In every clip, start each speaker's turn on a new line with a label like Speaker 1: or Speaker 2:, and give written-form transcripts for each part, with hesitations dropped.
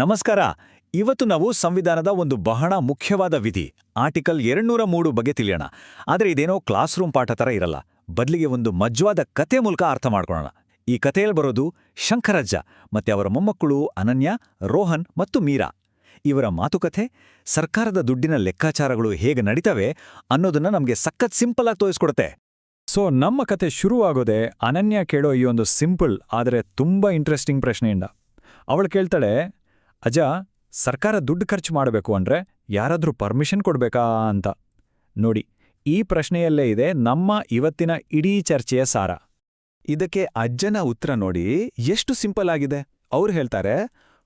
Speaker 1: ನಮಸ್ಕಾರ. ಇವತ್ತು ನಾವು ಸಂವಿಧಾನದ ಒಂದು ಬಹಳ ಮುಖ್ಯವಾದ ವಿಧಿ ಆರ್ಟಿಕಲ್ 203 ಬಗ್ಗೆ ತಿಳಿಯೋಣ. ಆದರೆ ಇದೇನೋ ಕ್ಲಾಸ್ ರೂಮ್ ಪಾಠ ಥರ ಇರಲ್ಲ. ಬದಲಿಗೆ ಒಂದು ಮಜ್ವಾದ ಕತೆ ಮೂಲಕ ಅರ್ಥ ಮಾಡ್ಕೊಳ್ಳೋಣ. ಈ ಕಥೆಯಲ್ಲಿ ಬರೋದು ಶಂಕರಜ್ಜ ಮತ್ತೆ ಅವರ ಮೊಮ್ಮಕ್ಕಳು ಅನನ್ಯ, ರೋಹನ್ ಮತ್ತು ಮೀರಾ. ಇವರ ಮಾತುಕತೆ ಸರ್ಕಾರದ ದುಡ್ಡಿನ ಲೆಕ್ಕಾಚಾರಗಳು ಹೇಗೆ ನಡೀತವೆ ಅನ್ನೋದನ್ನ ನಮಗೆ ಸಖತ್ ಸಿಂಪಲ್ ಆಗಿ ತೋರಿಸ್ಕೊಡುತ್ತೆ.
Speaker 2: ನಮ್ಮ ಕತೆ ಶುರುವಾಗೋದೆ ಅನನ್ಯ ಕೇಳೋ ಈ ಒಂದು ಸಿಂಪಲ್ ಆದರೆ ತುಂಬಾ ಇಂಟ್ರೆಸ್ಟಿಂಗ್ ಪ್ರಶ್ನೆಯಿಂದ. ಅವಳು ಕೇಳ್ತಾಳೆ, ಅಜ್ಜ, ಸರ್ಕಾರ ದುಡ್ಡು ಖರ್ಚು ಮಾಡಬೇಕು ಅಂದ್ರೆ ಯಾರಾದ್ರೂ ಪರ್ಮಿಷನ್ ಕೊಡ್ಬೇಕಾ ಅಂತ. ನೋಡಿ, ಈ ಪ್ರಶ್ನೆಯಲ್ಲೇ ಇದೆ ನಮ್ಮ ಇವತ್ತಿನ ಇಡೀ ಚರ್ಚೆಯ ಸಾರ.
Speaker 3: ಇದಕ್ಕೆ ಅಜ್ಜನ ಉತ್ತರ ನೋಡಿ ಎಷ್ಟು ಸಿಂಪಲ್ ಆಗಿದೆ. ಅವ್ರು ಹೇಳ್ತಾರೆ,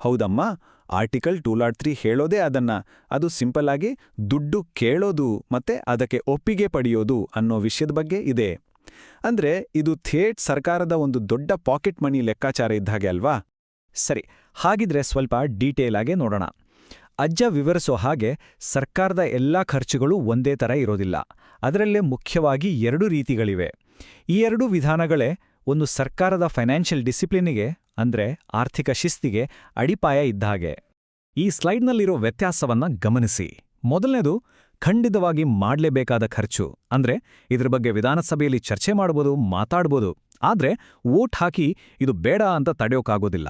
Speaker 3: ಹೌದಮ್ಮ, ಆರ್ಟಿಕಲ್ 203 ಹೇಳೋದೇ ಅದನ್ನ. ಅದು ಸಿಂಪಲ್ ಆಗಿ ದುಡ್ಡು ಕೇಳೋದು ಮತ್ತೆ ಅದಕ್ಕೆ ಒಪ್ಪಿಗೆ ಪಡೆಯೋದು ಅನ್ನೋ ವಿಷಯದ ಬಗ್ಗೆ ಇದೆ. ಅಂದ್ರೆ ಇದು ಥೇಟ್ ಸರ್ಕಾರದ ಒಂದು ದೊಡ್ಡ ಪಾಕೆಟ್ ಮನಿ ಲೆಕ್ಕಾಚಾರ ಇದ್ದಾಗೆ ಅಲ್ವಾ?
Speaker 2: ಸರಿ, ಹಾಗಿದ್ರೆ ಸ್ವಲ್ಪ ಡೀಟೇಲ್ ಆಗಿ ನೋಡೋಣ. ಅಜ್ಜ ವಿವರಿಸೋ ಹಾಗೆ ಸರ್ಕಾರದ ಎಲ್ಲಾ ಖರ್ಚುಗಳು ಒಂದೇ ಥರ ಇರೋದಿಲ್ಲ. ಅದರಲ್ಲೇ ಮುಖ್ಯವಾಗಿ 2 ರೀತಿಗಳಿವೆ. ಈ 2 ವಿಧಾನಗಳೇ ಒಂದು ಸರ್ಕಾರದ ಫೈನಾನ್ಷಿಯಲ್ ಡಿಸಿಪ್ಲಿನಿಗೆ ಅಂದ್ರೆ ಆರ್ಥಿಕ ಶಿಸ್ತಿಗೆ ಅಡಿಪಾಯ ಇದ್ದಾಗೆ. ಈ ಸ್ಲೈಡ್ನಲ್ಲಿರೋ ವ್ಯತ್ಯಾಸವನ್ನ ಗಮನಿಸಿ. ಮೊದಲನೇದು ಖಂಡಿತವಾಗಿ ಮಾಡಲೇಬೇಕಾದ ಖರ್ಚು. ಅಂದ್ರೆ ಇದ್ರ ಬಗ್ಗೆ ವಿಧಾನಸಭೆಯಲ್ಲಿ ಚರ್ಚೆ ಮಾಡ್ಬೋದು, ಮಾತಾಡ್ಬೋದು. ಆದ್ರೆ ವೋಟ್ ಹಾಕಿ ಇದು ಬೇಡ ಅಂತ ತಡೆಯೋಕ್ಕಾಗೋದಿಲ್ಲ.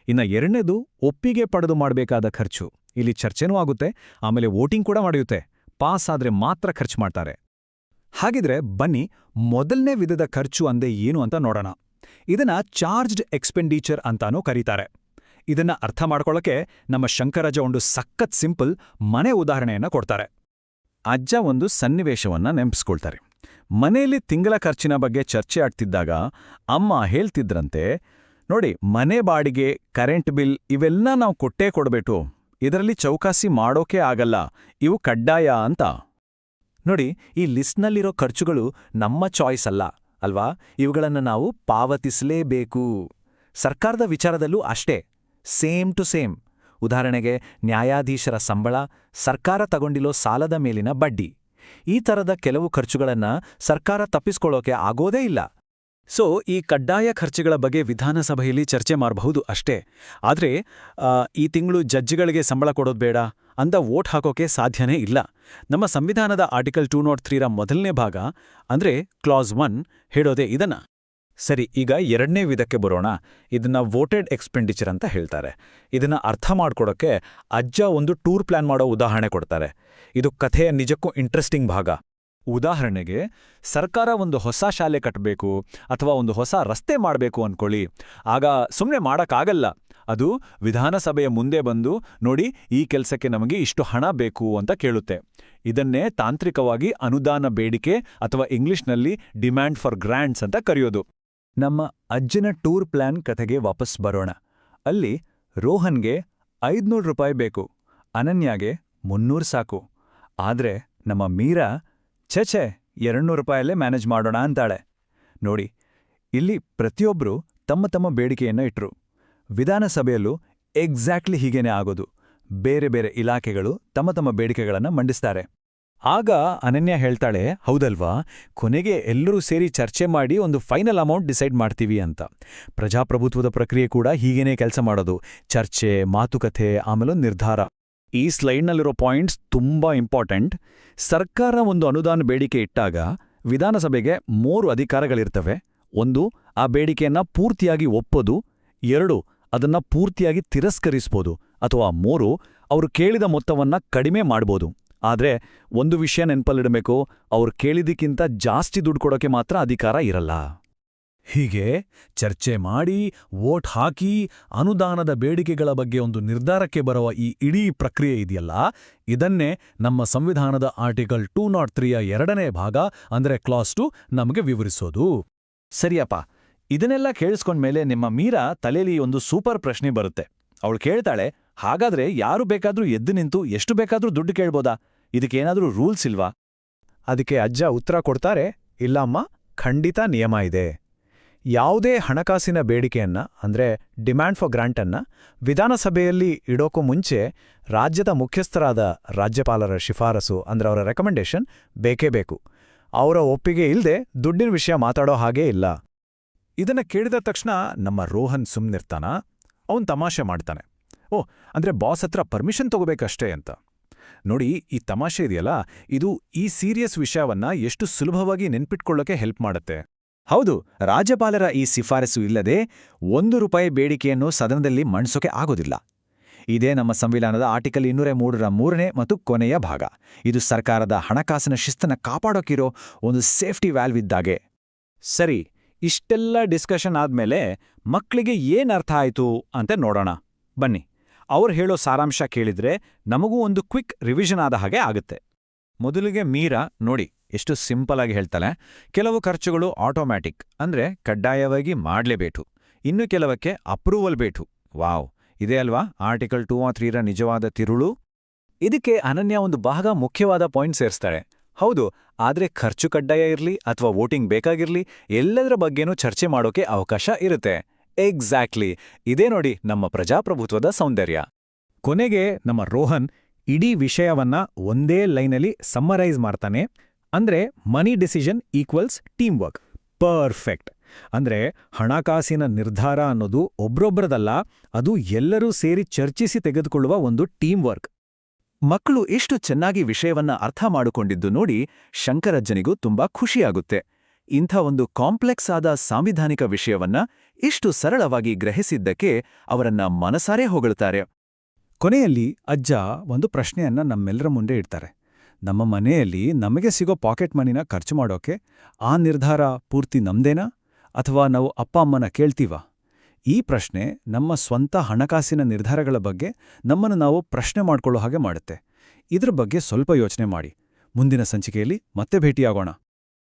Speaker 2: ಇನ್ನ ಎರಡನೇದು ಒಪ್ಪಿಗೆ ಪಡೆದು ಮಾಡಬೇಕಾದ ಖರ್ಚು. ಇಲ್ಲಿ ಚರ್ಚೆನೂ ಆಗುತ್ತೆ, ಆಮೇಲೆ ವೋಟಿಂಗ್ ಕೂಡ ನಡೆಯುತ್ತೆ. ಪಾಸ್ ಆದ್ರೆ ಮಾತ್ರ ಖರ್ಚು ಮಾಡ್ತಾರೆ.
Speaker 3: ಹಾಗಿದ್ರೆ ಬನ್ನಿ, ಮೊದಲನೇ ವಿಧದ ಖರ್ಚು ಅಂದೆ ಏನು ಅಂತ ನೋಡೋಣ. ಇದನ್ನ ಚಾರ್ಜ್ಡ್ ಎಕ್ಸ್ಪೆಂಡಿಚರ್ ಅಂತಾನೂ ಕರೀತಾರೆ. ಇದನ್ನ ಅರ್ಥ ಮಾಡ್ಕೊಳ್ಳೋಕೆ ನಮ್ಮ ಶಂಕರಜ್ಜ ಒಂದು ಸಖತ್ ಸಿಂಪಲ್ ಮನೆ ಉದಾಹರಣೆಯನ್ನ ಕೊಡ್ತಾರೆ.
Speaker 1: ಅಜ್ಜ ಒಂದು ಸನ್ನಿವೇಶವನ್ನ ನೆನಪಿಸ್ಕೊಳ್ತಾರೆ. ಮನೆಯಲ್ಲಿ ತಿಂಗಳ ಖರ್ಚಿನ ಬಗ್ಗೆ ಚರ್ಚೆ ಆಗ್ತಿದ್ದಾಗ ಅಮ್ಮ ಹೇಳ್ತಿದ್ರಂತೆ, ನೋಡಿ, ಮನೆ ಬಾಡಿಗೆ, ಕರೆಂಟ್ ಬಿಲ್ ಇವೆಲ್ಲ ನಾವು ಕೊಟ್ಟೇ ಕೊಡ್ಬೇಕು. ಇದರಲ್ಲಿ ಚೌಕಾಸಿ ಮಾಡೋಕೆ ಆಗಲ್ಲ, ಇವು ಕಡ್ಡಾಯ ಅಂತ. ನೋಡಿ, ಈ ಲಿಸ್ಟ್ನಲ್ಲಿರೋ ಖರ್ಚುಗಳು ನಮ್ಮ ಚಾಯ್ಸ್ ಅಲ್ಲ ಅಲ್ವಾ? ಇವುಗಳನ್ನು ನಾವು ಪಾವತಿಸಲೇಬೇಕು. ಸರ್ಕಾರದ ವಿಚಾರದಲ್ಲೂ ಅಷ್ಟೇ, ಸೇಮ್ ಟು ಸೇಮ್. ಉದಾಹರಣೆಗೆ ನ್ಯಾಯಾಧೀಶರ ಸಂಬಳ, ಸರ್ಕಾರ ತಗೊಂಡಿರೋ ಸಾಲದ ಮೇಲಿನ ಬಡ್ಡಿ. ಈ ಥರದ ಕೆಲವು ಖರ್ಚುಗಳನ್ನ ಸರ್ಕಾರ ತಪ್ಪಿಸ್ಕೊಳ್ಳೋಕೆ ಆಗೋದೇ ಇಲ್ಲ.
Speaker 3: ಈ ಕಡ್ಡಾಯ ಖರ್ಚುಗಳ ಬಗ್ಗೆ ವಿಧಾನಸಭೆಯಲ್ಲಿ ಚರ್ಚೆ ಮಾಡಬಹುದು ಅಷ್ಟೇ. ಆದ್ರೆ ಈ ತಿಂಗಳು ಜಡ್ಜ್ಗಳಿಗೆ ಸಂಬಳ ಕೊಡೋದು ಬೇಡ ಅಂತ ವೋಟ್ ಹಾಕೋಕೆ ಸಾಧ್ಯನೇ ಇಲ್ಲ. ನಮ್ಮ ಸಂವಿಧಾನದ ಆರ್ಟಿಕಲ್ 203ರ ಮೊದಲನೇ ಭಾಗ ಅಂದ್ರೆ ಕ್ಲಾಸ್ 1 ಹೇಳೋದೇ ಇದನ್ನ.
Speaker 1: ಸರಿ, ಈಗ ಎರಡನೇ ವಿಧಕ್ಕೆ ಬರೋಣ. ಇದನ್ನ ವೋಟೆಡ್ ಎಕ್ಸ್ಪೆಂಡಿಚರ್ ಅಂತ ಹೇಳ್ತಾರೆ. ಇದನ್ನ ಅರ್ಥ ಮಾಡ್ಕೊಡೋಕೆ ಅಜ್ಜ ಒಂದು ಟೂರ್ ಪ್ಲಾನ್ ಮಾಡೋ ಉದಾಹರಣೆ ಕೊಡ್ತಾರೆ. ಇದು ಕಥೆಯ ನಿಜಕ್ಕೂ ಇಂಟ್ರೆಸ್ಟಿಂಗ್ ಭಾಗ. ಉದಾಹರಣೆಗೆ, ಸರ್ಕಾರ ಒಂದು ಹೊಸ ಶಾಲೆ ಕಟ್ಟಬೇಕು ಅಥವಾ ಒಂದು ಹೊಸ ರಸ್ತೆ ಮಾಡಬೇಕು ಅನ್ಕೊಳ್ಳಿ. ಆಗ ಸುಮ್ಮನೆ ಮಾಡೋಕ್ಕಾಗಲ್ಲ. ಅದು ವಿಧಾನಸಭೆಯ ಮುಂದೆ ಬಂದು, ನೋಡಿ, ಈ ಕೆಲಸಕ್ಕೆ ನಮಗೆ ಇಷ್ಟು ಹಣ ಬೇಕು ಅಂತ ಕೇಳುತ್ತೆ. ಇದನ್ನೇ ತಾಂತ್ರಿಕವಾಗಿ ಅನುದಾನ ಬೇಡಿಕೆ ಅಥವಾ ಇಂಗ್ಲಿಷ್ನಲ್ಲಿ ಡಿಮ್ಯಾಂಡ್ ಫಾರ್ ಗ್ರಾಂಟ್ಸ್ ಅಂತ ಕರೆಯೋದು.
Speaker 3: ನಮ್ಮ ಅಜ್ಜನ ಟೂರ್ ಪ್ಲಾನ್ ಕಥೆಗೆ ವಾಪಸ್ ಬರೋಣ. ಅಲ್ಲಿ ರೋಹನ್ಗೆ 500 ರೂಪಾಯಿ ಬೇಕು, ಅನನ್ಯಾಗೆ 300 ಸಾಕು. ಆದ್ರೆ ನಮ್ಮ ಮೀರಾ ಛೆ 200 ರೂಪಾಯಲ್ಲೇ ಮ್ಯಾನೇಜ್ ಮಾಡೋಣ ಅಂತಾಳೆ. ನೋಡಿ, ಇಲ್ಲಿ ಪ್ರತಿಯೊಬ್ರು ತಮ್ಮ ತಮ್ಮ ಬೇಡಿಕೆಯನ್ನ ಇಟ್ರು. ವಿಧಾನಸಭೆಯಲ್ಲೂ ಎಕ್ಸಾಕ್ಟ್ಲಿ ಹೀಗೇನೆ ಆಗೋದು. ಬೇರೆ ಬೇರೆ ಇಲಾಖೆಗಳು ತಮ್ಮ ತಮ್ಮ ಬೇಡಿಕೆಗಳನ್ನ ಮಂಡಿಸ್ತಾರೆ.
Speaker 2: ಆಗ ಅನನ್ಯ ಹೇಳ್ತಾಳೆ, ಹೌದಲ್ವಾ, ಕೊನೆಗೆ ಎಲ್ಲರೂ ಸೇರಿ ಚರ್ಚೆ ಮಾಡಿ ಒಂದು ಫೈನಲ್ ಅಮೌಂಟ್ ಡಿಸೈಡ್ ಮಾಡ್ತೀವಿ ಅಂತ. ಪ್ರಜಾಪ್ರಭುತ್ವದ ಪ್ರಕ್ರಿಯೆ ಕೂಡ ಹೀಗೇನೇ ಕೆಲಸ ಮಾಡೋದು. ಚರ್ಚೆ, ಮಾತುಕತೆ, ಆಮೇಲೆ ನಿರ್ಧಾರ.
Speaker 1: ಈ ಸ್ಲೈಡ್ನಲ್ಲಿರೋ ಪಾಯಿಂಟ್ಸ್ ತುಂಬಾ ಇಂಪಾರ್ಟೆಂಟ್. ಸರ್ಕಾರ ಒಂದು ಅನುದಾನ ಬೇಡಿಕೆ ಇಟ್ಟಾಗ ವಿಧಾನಸಭೆಗೆ 3 ಅಧಿಕಾರಗಳಿರ್ತವೆ. 1, ಆ ಬೇಡಿಕೆಯನ್ನ ಪೂರ್ತಿಯಾಗಿ ಒಪ್ಪೋದು. 2, ಅದನ್ನ ಪೂರ್ತಿಯಾಗಿ ತಿರಸ್ಕರಿಸ್ಬೋದು. ಅಥವಾ 3, ಅವರು ಕೇಳಿದ ಮೊತ್ತವನ್ನ ಕಡಿಮೆ ಮಾಡ್ಬೋದು. ಆದ್ರೆ ಒಂದು ವಿಷಯ ನೆನಪಲ್ಲಿಡಬೇಕು, ಅವ್ರು ಕೇಳಿದಕ್ಕಿಂತ ಜಾಸ್ತಿ ದುಡ್ಡು ಕೊಡೋಕೆ ಮಾತ್ರ ಅಧಿಕಾರ ಇರಲ್ಲ.
Speaker 2: ಹೀಗೆ ಚರ್ಚೆ ಮಾಡಿ, ವೋಟ್ ಹಾಕಿ, ಅನುದಾನದ ಬೇಡಿಕೆಗಳ ಬಗ್ಗೆ ಒಂದು ನಿರ್ಧಾರಕ್ಕೆ ಬರುವ ಈ ಇಡೀ ಪ್ರಕ್ರಿಯೆ ಇದೆಯಲ್ಲ, ಇದನ್ನೇ ನಮ್ಮ ಸಂವಿಧಾನದ ಆರ್ಟಿಕಲ್ 203ಯ 2ನೇ ಭಾಗ ಅಂದ್ರೆ ಕ್ಲಾಸ್ 2 ನಮಗೆ ವಿವರಿಸೋದು.
Speaker 1: ಸರಿಯಪ್ಪ, ಇದನ್ನೆಲ್ಲ ಕೇಳಿಸ್ಕೊಂಡ್ಮೇಲೆ ನಿಮ್ಮ ಮೀರಾ ತಲೆಯಲ್ಲಿ ಒಂದು ಸೂಪರ್ ಪ್ರಶ್ನೆ ಬರುತ್ತೆ. ಅವಳು ಕೇಳ್ತಾಳೆ, ಹಾಗಾದ್ರೆ ಯಾರು ಬೇಕಾದ್ರೂ ಎದ್ದು ನಿಂತು ಎಷ್ಟು ಬೇಕಾದ್ರೂ ದುಡ್ಡು ಕೇಳ್ಬೋದಾ? ಇದಕ್ಕೇನಾದ್ರೂ ರೂಲ್ಸ್ ಇಲ್ವಾ?
Speaker 3: ಅದಕ್ಕೆ ಅಜ್ಜ ಉತ್ತರ ಕೊಡ್ತಾರೆ, ಇಲ್ಲಮ್ಮ, ಖಂಡಿತ ನಿಯಮ ಇದೆ. ಯಾವುದೇ ಹಣಕಾಸಿನ ಬೇಡಿಕೆಯನ್ನ ಅಂದ್ರೆ ಡಿಮ್ಯಾಂಡ್ ಫಾರ್ ಗ್ರಾಂಟನ್ನ ವಿಧಾನಸಭೆಯಲ್ಲಿ ಇಡೋಕ್ಕೂ ಮುಂಚೆ ರಾಜ್ಯದ ಮುಖ್ಯಸ್ಥರಾದ ರಾಜ್ಯಪಾಲರ ಶಿಫಾರಸು ಅಂದ್ರೆ ಅವರ ರೆಕಮೆಂಡೇಶನ್ ಬೇಕೇ ಬೇಕು. ಅವರ ಒಪ್ಪಿಗೆ ಇಲ್ಲದೆ ದುಡ್ಡಿನ ವಿಷಯ ಮಾತಾಡೋ ಹಾಗೇ ಇಲ್ಲ.
Speaker 2: ಇದನ್ನ ಕೇಳಿದ ತಕ್ಷಣ ನಮ್ಮ ರೋಹನ್ ಸುಮ್ನಿರ್ತಾನ. ಅವನ್ ತಮಾಷೆ ಮಾಡ್ತಾನೆ.
Speaker 1: ಓ, ಅಂದ್ರೆ ಬಾಸ್ ಹತ್ರ ಪರ್ಮಿಷನ್ ತಗೋಬೇಕಷ್ಟೇ ಅಂತ. ನೋಡಿ, ಈ ತಮಾಷೆ ಇದೆಯಲ್ಲ, ಇದು ಈ ಸೀರಿಯಸ್ ವಿಷಯವನ್ನ ಎಷ್ಟು ಸುಲಭವಾಗಿ ನೆನ್ಪಿಟ್ಕೊಳ್ಳೋಕೆ ಹೆಲ್ಪ್ ಮಾಡುತ್ತೆ.
Speaker 2: ಹೌದು, ರಾಜ್ಯಪಾಲರ ಈ ಶಿಫಾರಸು ಇಲ್ಲದೆ ₹1 ಬೇಡಿಕೆಯನ್ನು ಸದನದಲ್ಲಿ ಮಂಡಿಸೋಕೆ ಆಗೋದಿಲ್ಲ. ಇದೇ ನಮ್ಮ ಸಂವಿಧಾನದ ಆರ್ಟಿಕಲ್ 203ರ 3ನೇ ಮತ್ತು ಕೊನೆಯ ಭಾಗ. ಇದು ಸರ್ಕಾರದ ಹಣಕಾಸಿನ ಶಿಸ್ತನ್ನ ಕಾಪಾಡೋಕಿರೋ ಒಂದು ಸೇಫ್ಟಿ ವ್ಯಾಲ್ವ್ ಇದ್ದಾಗೆ.
Speaker 1: ಸರಿ, ಇಷ್ಟೆಲ್ಲ ಡಿಸ್ಕಷನ್ ಆದ್ಮೇಲೆ ಮಕ್ಕಳಿಗೆ ಏನ್ ಅರ್ಥ ಆಯ್ತು ಅಂತ ನೋಡೋಣ ಬನ್ನಿ. ಅವ್ರು ಹೇಳೋ ಸಾರಾಂಶ ಕೇಳಿದ್ರೆ ನಮಗೂ ಒಂದು ಕ್ವಿಕ್ ರಿವಿಷನ್ ಆದ ಹಾಗೆ ಆಗುತ್ತೆ. ಮೊದಲಿಗೆ ಮೀರಾ ನೋಡಿ ಎಷ್ಟು ಸಿಂಪಲ್ ಆಗಿ ಹೇಳ್ತಾಳೆ. ಕೆಲವು ಖರ್ಚುಗಳು ಆಟೋಮ್ಯಾಟಿಕ್, ಅಂದ್ರೆ ಕಡ್ಡಾಯವಾಗಿ ಮಾಡ್ಲೇಬೇಕು. ಇನ್ನು ಕೆಲವಕ್ಕೆ ಅಪ್ರೂವಲ್ ಬೇಕು. ವಾವ್, ಇದೇ ಅಲ್ವಾ ಆರ್ಟಿಕಲ್ 203ರ ನಿಜವಾದ ತಿರುಳು. ಇದಕ್ಕೆ ಅನನ್ಯ ಒಂದು ಬಹಳ ಮುಖ್ಯವಾದ ಪಾಯಿಂಟ್ ಸೇರಿಸ್ತಾಳೆ. ಹೌದು, ಆದ್ರೆ ಖರ್ಚು ಕಡ್ಡಾಯ ಇರ್ಲಿ ಅಥವಾ ವೋಟಿಂಗ್ ಬೇಕಾಗಿರ್ಲಿ, ಎಲ್ಲದರ ಬಗ್ಗೆನೂ ಚರ್ಚೆ ಮಾಡೋಕೆ ಅವಕಾಶ ಇರುತ್ತೆ. ಎಕ್ಸಾಕ್ಟ್ಲಿ, ಇದೇ ನೋಡಿ ನಮ್ಮ ಪ್ರಜಾಪ್ರಭುತ್ವದ ಸೌಂದರ್ಯ.
Speaker 2: ಕೊನೆಗೆ ನಮ್ಮ ರೋಹನ್ ಇಡೀ ವಿಷಯವನ್ನ ಒಂದೇ ಲೈನಲ್ಲಿ ಸಮ್ಮರೈಸ್ ಮಾಡ್ತಾನೆ. ಅಂದ್ರೆ money decision equals team work. Perfect. ಅಂದ್ರೆ ಹಣಕಾಸಿನ ನಿರ್ಧಾರ ಅನ್ನೋದು ಒಬ್ರೊಬ್ರದಲ್ಲ, ಅದು ಎಲ್ಲರೂ ಸೇರಿ ಚರ್ಚಿಸಿ ತೆಗೆದುಕೊಳ್ಳುವ ಒಂದು ಟೀಮ್ ವರ್ಕ್.
Speaker 1: ಮಕ್ಕಳು ಎಷ್ಟು ಚೆನ್ನಾಗಿ ವಿಷಯವನ್ನ ಅರ್ಥ ಮಾಡಿಕೊಂಡಿದ್ದು ನೋಡಿ ಶಂಕರಜ್ಜನಿಗೂ ತುಂಬಾ ಖುಷಿಯಾಗುತ್ತೆ. ಇಂಥ ಒಂದು ಕಾಂಪ್ಲೆಕ್ಸ್ ಆದ ಸಾಂವಿಧಾನಿಕ ವಿಷಯವನ್ನ ಇಷ್ಟು ಸರಳವಾಗಿ ಗ್ರಹಿಸಿದ್ದಕ್ಕೆ ಅವರನ್ನ ಮನಸಾರೆ ಹೊಗಳುತ್ತಾರೆ.
Speaker 2: ಕೊನೆಯಲ್ಲಿ ಅಜ್ಜ ಒಂದು ಪ್ರಶ್ನೆಯನ್ನ ನಮ್ಮೆಲ್ಲರ ಮುಂದೆ ಇಡ್ತಾರೆ. ನಮ್ಮ ಮನೆಯಲ್ಲಿ ನಮಗೆ ಸಿಗೋ ಪಾಕೆಟ್ ಮನಿನ ಖರ್ಚು ಮಾಡೋಕೆ ಆ ನಿರ್ಧಾರ ಪೂರ್ತಿ ನಮ್ದೇನಾ ಅಥವಾ ನಾವು ಅಪ್ಪ ಅಮ್ಮನ ಕೇಳ್ತೀವಾ? ಈ ಪ್ರಶ್ನೆ ನಮ್ಮ ಸ್ವಂತ ಹಣಕಾಸಿನ ನಿರ್ಧಾರಗಳ ಬಗ್ಗೆ ನಮ್ಮನ್ನು ನಾವು ಪ್ರಶ್ನೆ ಮಾಡ್ಕೊಳ್ಳೋ ಹಾಗೆ ಮಾಡುತ್ತೆ. ಇದ್ರ ಬಗ್ಗೆ ಸ್ವಲ್ಪ ಯೋಚನೆ ಮಾಡಿ. ಮುಂದಿನ ಸಂಚಿಕೆಯಲ್ಲಿ ಮತ್ತೆ ಭೇಟಿಯಾಗೋಣ.